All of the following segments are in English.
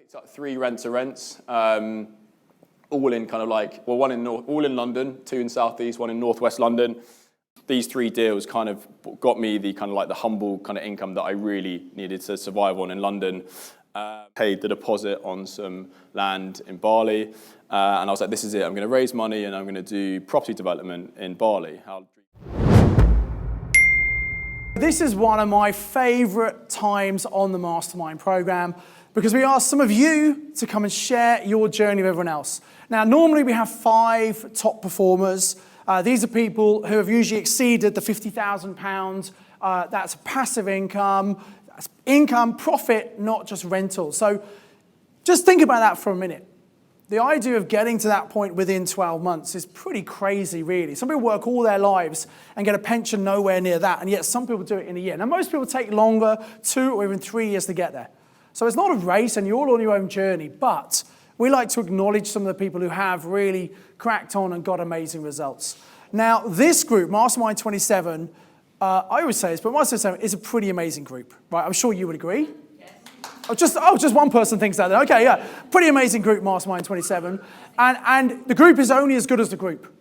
It's like 3 rent-to-rents, all in kind of like, well, all in London, 2 in Southeast, 1 in Northwest London. These 3 deals kind of got me the kind of like the humble kind of income that I really needed to survive on in London. Paid the deposit on some land in Bali, and I was like, this is it. I'm going to raise money and I'm going to do property development in Bali. This is one of my favorite times on the Mastermind program because we ask some of you to come and share your journey with everyone else. Now, normally we have 5 top performers. These are people who have usually exceeded the £50,000. That's passive income. That's income, profit, not just rental. So just think about that for a minute. The idea of getting to that point within 12 months is pretty crazy, really. Some people work all their lives and get a pension nowhere near that, and yet some people do it in a year. Now, most people take longer, 2 or even 3 years to get there. So it's not a race, and you're all on your own journey, but we like to acknowledge some of the people who have really cracked on and got amazing results. Now, this group, Mastermind 27, I always say this, but Mastermind 27 is a pretty amazing group, right? I'm sure you would agree. Just one person thinks that. Okay, yeah. Pretty amazing group, Mastermind 27. And the group is only as good as the group.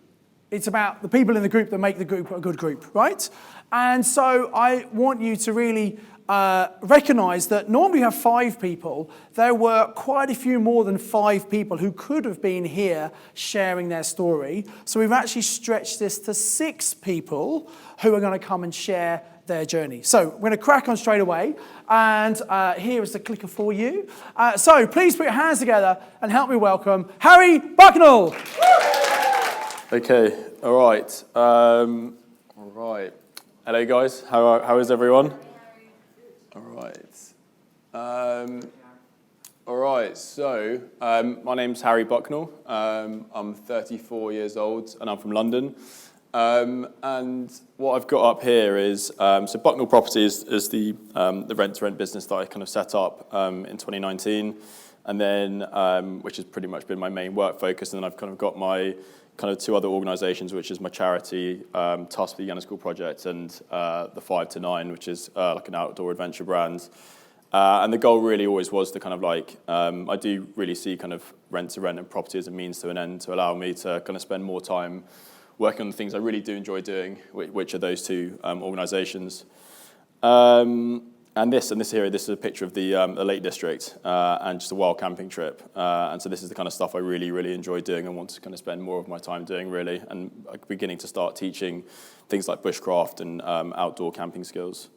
It's about the people in the group that make the group a good group, right? And so I want you to really recognize that normally you have 5 people. There were quite a few more than 5 people who could have been here sharing their story. So we've actually stretched this to 6 people who are going to come and share their journey. So we're going to crack on straight away, and here is the clicker for you. So please put your hands together and help me welcome Harry Bucknell. Okay, all right. All right. Hello, guys. How is everyone? All right. All right, so my name's Harry Bucknell. I'm 34 years old, and I'm from London. And what I've got up here is, so Bucknell Property is the rent-to-rent business that I kind of set up in 2019, and then which has pretty much been my main work focus. And then I've kind of got my kind of 2 other organisations, which is my charity, Task for the Yen School Project, and the 5 to 9, which is like an outdoor adventure brand. And the goal really always was to kind of like, I do really see kind of rent-to-rent and property as a means to an end to allow me to kind of spend more time working on the things I really do enjoy doing, which are those 2 organisations. And this is a picture of the Lake District and just a wild camping trip. And so this is the kind of stuff I really, really enjoy doing and want to kind of spend more of my time doing, really, and beginning to start teaching things like bushcraft and outdoor camping skills.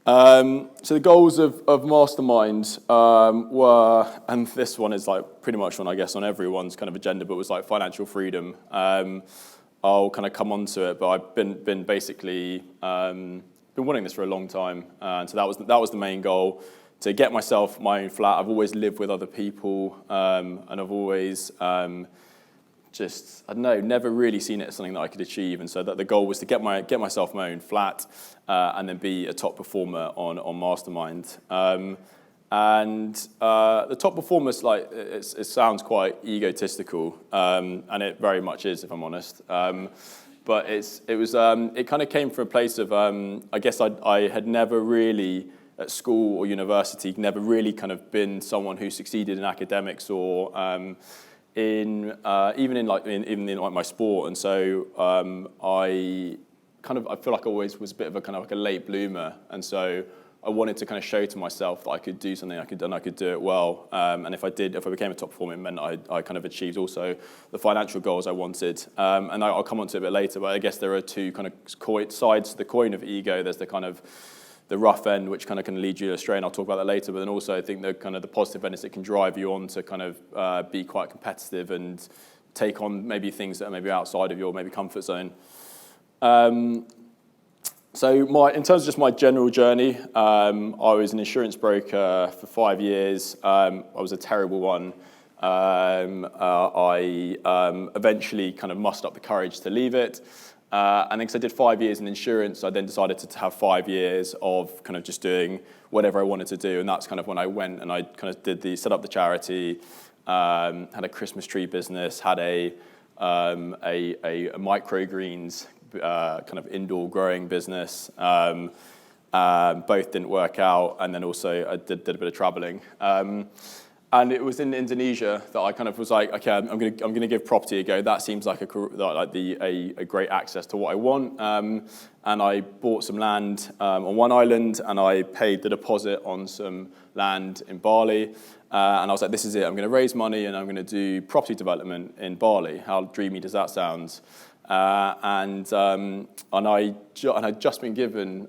So the goals of Mastermind were, and this one is like pretty much one, I guess, on everyone's kind of agenda, but was like financial freedom. I'll kind of come on to it, but I've been basically been wanting this for a long time, and so that was the main goal, to get myself my own flat. I've always lived with other people, and I've always just, I don't know, never really seen it as something that I could achieve, and so that the goal was to get myself my own flat, and then be a top performer on Mastermind. And the top performers, like, it sounds quite egotistical, and it very much is, if I'm honest. But it kind of came from a place of, I guess I had never really, at school or university, never really kind of been someone who succeeded in academics or even in my sport. And so I feel like I always was a bit of a kind of like a late bloomer. And so I wanted to kind of show to myself that I could do something, I could do it well. And if I became a top performer, it meant I kind of achieved also the financial goals I wanted. And I'll come on to it a bit later, but I guess there are 2 kind of sides to the coin of ego. There's the kind of the rough end, which kind of can lead you astray, and I'll talk about that later. But then also I think the kind of the positive end is it can drive you on to kind of be quite competitive and take on maybe things that are maybe outside of your maybe comfort zone. So in terms of just my general journey, I was an insurance broker for 5 years. I was a terrible one. I eventually kind of mustered up the courage to leave it. And then because I did 5 years in insurance, I then decided to have 5 years of kind of just doing whatever I wanted to do. And that's kind of when I went and I kind of set up the charity, had a Christmas tree business, had a microgreens kind of indoor growing business, Both didn't work out, and then also I did a bit of traveling. And it was in Indonesia that I kind of was like, okay, I'm gonna give property a go. That seems like a great access to what I want. And I bought some land on one island, and I paid the deposit on some land in Bali. And I was like, this is it. I'm going to raise money, and I'm going to do property development in Bali. How dreamy does that sound? And I'd just been given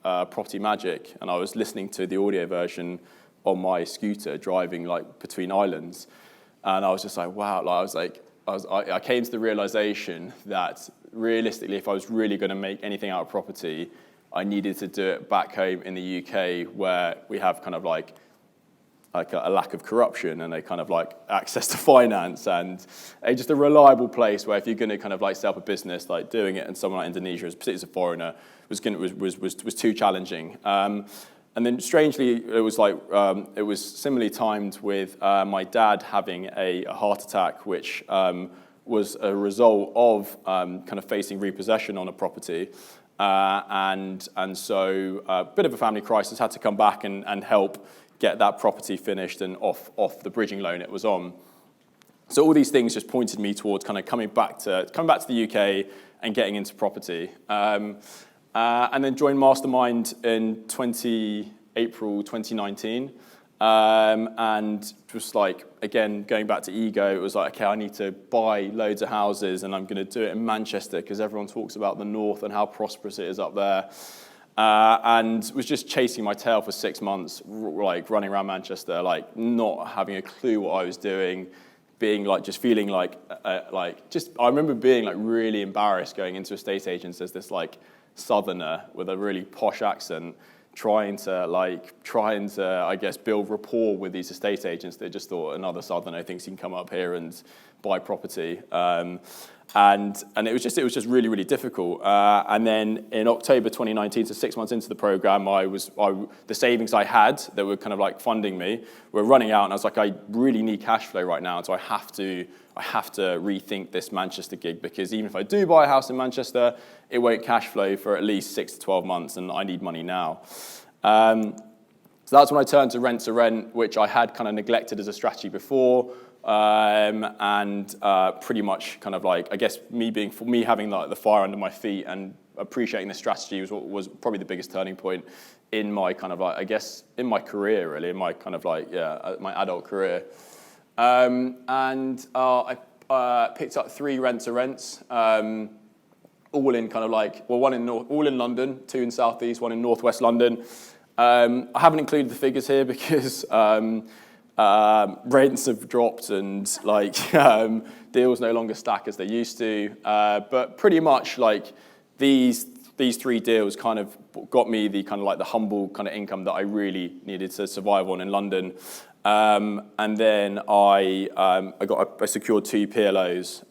Property Magic, and I was listening to the audio version on my scooter driving like between islands, and I was just like, wow. I came to the realization that realistically, if I was really going to make anything out of property, I needed to do it back home in the UK, where we have kind of like a lack of corruption and a kind of like access to finance, and just a reliable place where if you're going to kind of like set up a business, like doing it in somewhere like Indonesia, particularly as a foreigner, was too challenging. And then strangely, it was similarly timed with my dad having a heart attack, which was a result of kind of facing repossession on a property. And so a bit of a family crisis, had to come back and help get that property finished and off the bridging loan it was on. So all these things just pointed me towards kind of coming back to the UK and getting into property. And then joined Mastermind in April 2019. And just like, again, going back to ego, it was like, okay, I need to buy loads of houses, and I'm going to do it in Manchester because everyone talks about the north and how prosperous it is up there. And was just chasing my tail for 6 months, like running around Manchester, like not having a clue what I was doing, being like, just feeling like I remember being like really embarrassed going into estate agents as this like southerner with a really posh accent, trying to I guess build rapport with these estate agents that just thought another southerner thinks he can come up here and buy property. And it was just really, really difficult. And then in October 2019, so 6 months into the program, the savings I had that were kind of like funding me were running out, and I was like, I really need cash flow right now, and so I have to rethink this Manchester gig, because even if I do buy a house in Manchester, it won't cash flow for at least 6 to 12 months, and I need money now. So that's when I turned to rent, which I had kind of neglected as a strategy before. And pretty much kind of like, I guess me having like the fire under my feet and appreciating the strategy was probably the biggest turning point in my kind of like, I guess, in my career really, in my kind of like, my adult career. And I picked up 3 rents, all in kind of like, well, all in London, 2 in Southeast, 1 in Northwest London. I haven't included the figures here because rents have dropped and like deals no longer stack as they used to. But pretty much like these 3 deals kind of got me the kind of like the humble kind of income that I really needed to survive on in London. And then I secured 2 PLOs.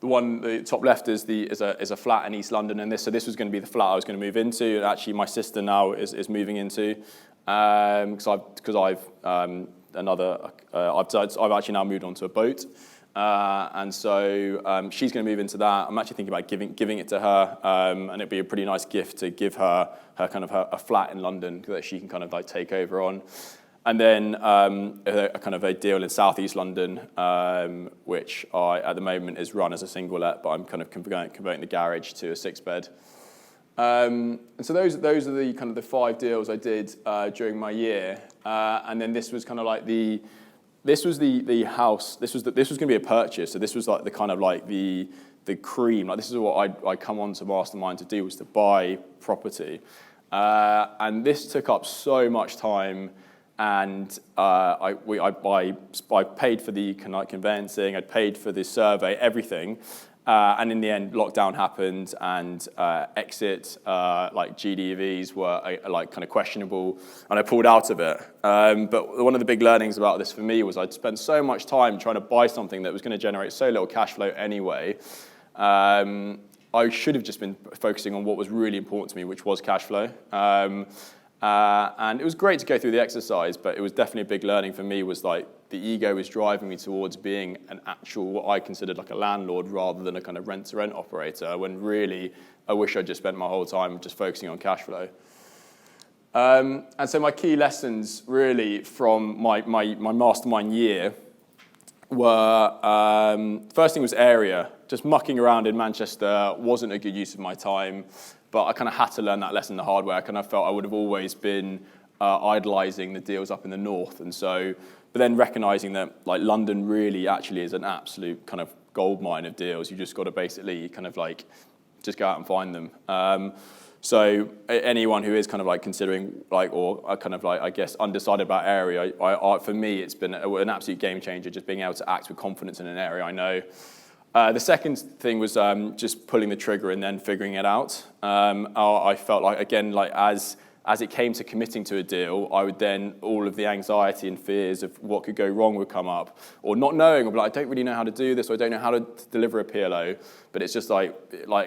The top left is a flat in East London, and this was going to be the flat I was going to move into. And actually, my sister now is moving into, because I've actually now moved onto a boat, and so she's going to move into that. I'm actually thinking about giving it to her, and it'd be a pretty nice gift to give her kind of a flat in London that she can kind of like take over on. And then a kind of a deal in Southeast London, which at the moment is run as a single let, but I'm kind of converting the garage to a 6-bed. And so those are the kind of the 5 deals I did during my year. And then this was kind of like the house. This was going to be a purchase. So this was like the kind of like the cream. Like this is what I come on to Mastermind to do, was to buy property. And this took up so much time. And I paid for the conveyancing, I paid for the survey, everything. And in the end, lockdown happened, and exit, like GDVs were like kind of questionable, and I pulled out of it. But one of the big learnings about this for me was I'd spent so much time trying to buy something that was going to generate so little cash flow anyway. I should have just been focusing on what was really important to me, which was cash flow. And it was great to go through the exercise, but it was definitely a big learning for me, was like the ego was driving me towards being an actual, what I considered like a landlord rather than a kind of rent-to-rent operator, when really I wish I'd just spent my whole time just focusing on cash flow. And so my key lessons really from my mastermind year were, first thing was area. Just mucking around in Manchester wasn't a good use of my time, but I kind of had to learn that lesson the hard way. I kind of felt I would have always been idolizing the deals up in the north. And so, but then recognizing that like London really actually is an absolute kind of gold mine of deals. You just got to basically kind of like just go out and find them. So anyone who is kind of like considering like, or kind of like, I guess, undecided about area, for me, it's been an absolute game changer, just being able to act with confidence in an area I know. The second thing was just pulling the trigger and then figuring it out. I felt like, again, like as it came to committing to a deal, I would then, all of the anxiety and fears of what could go wrong would come up, or not knowing, or be like, I don't really know how to do this, or I don't know how to deliver a PLO. But it's just like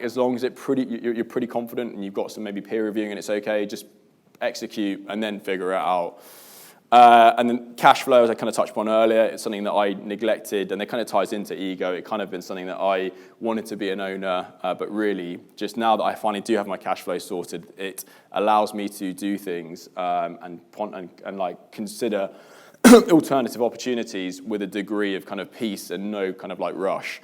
as long as you're pretty confident and you've got some maybe peer reviewing and it's okay, just execute and then figure it out. And then cash flow, as I kind of touched upon earlier, it's something that I neglected, and it kind of ties into ego. It kind of been something that I wanted to be an owner, but really, just now that I finally do have my cash flow sorted, it allows me to do things and like consider alternative opportunities with a degree of kind of peace and no kind of like rush.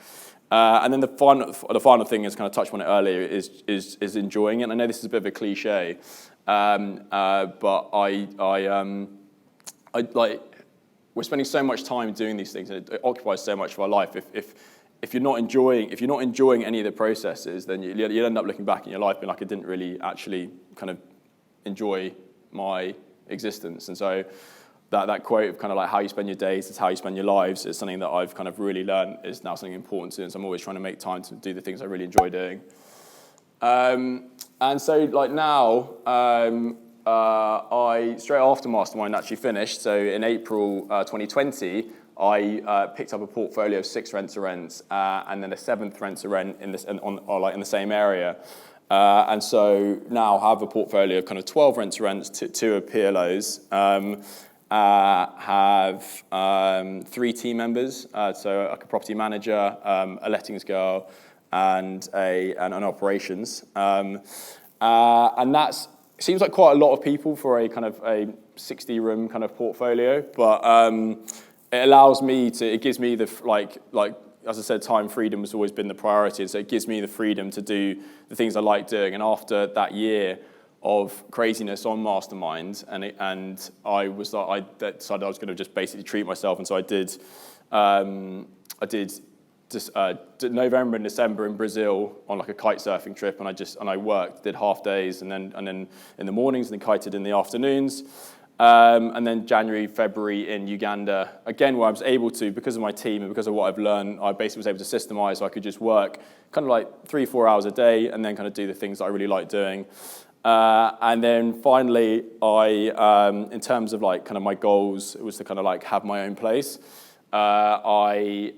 And then the final thing is kind of touched on it earlier is enjoying it. And I know this is a bit of a cliche, but we're spending so much time doing these things, and it occupies so much of our life. If you're not enjoying any of the processes, then you'll end up looking back in your life being like, I didn't really actually kind of enjoy my existence. And so that quote of kind of like how you spend your days is how you spend your lives is something that I've kind of really learned is now something important to me. So I'm always trying to make time to do the things I really enjoy doing. And so like now, I straight after Mastermind actually finished. So in April 2020, I picked up a portfolio of 6 rent-to-rents and then a 7th rent-to-rent in the same area. And so now I have a portfolio of kind of 12 rent-to-rents, 2 are PLOs. Have 3 team members, so like a property manager, a lettings girl, and an operations. And that's seems like quite a lot of people for a kind of a 60-room kind of portfolio, but it allows me to. It gives me the like as I said, time freedom has always been the priority, and so it gives me the freedom to do the things I like doing. And after that year of craziness on Mastermind, and I decided I was going to just basically treat myself, and so I did just November and December in Brazil on like a kite surfing trip, and I worked, did half days, and then in the mornings, and then kited in the afternoons, and then January, February in Uganda again, where I was able to, because of my team and because of what I've learned, I basically was able to systemize, so I could just work kind of like 3-4 hours a day, and then kind of do the things that I really like doing. And then finally, in terms of like kind of my goals, it was to kind of like have my own place. I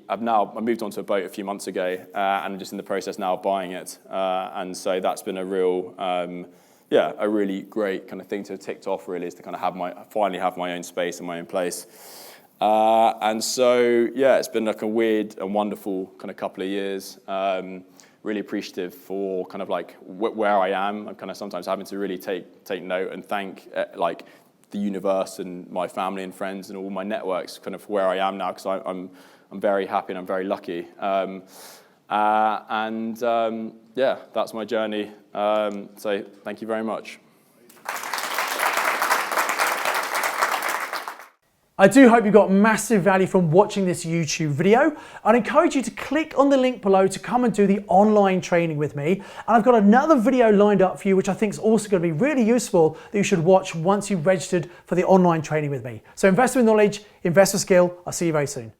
moved onto a boat a few months ago, and I'm just in the process now of buying it. And so that's been a real, a really great kind of thing to have ticked off. Really, is to kind of finally have my own space and my own place. And so it's been like a weird and wonderful kind of couple of years. Really appreciative for kind of like where I am. I'm kind of sometimes having to really take note and thank like the universe and my family and friends and all my networks kind of where I am now, because I'm very happy and I'm very lucky. That's my journey. So thank you very much. I do hope you got massive value from watching this YouTube video. I'd encourage you to click on the link below to come and do the online training with me. And I've got another video lined up for you, which I think is also going to be really useful, that you should watch once you've registered for the online training with me. So invest with knowledge, invest with skill. I'll see you very soon.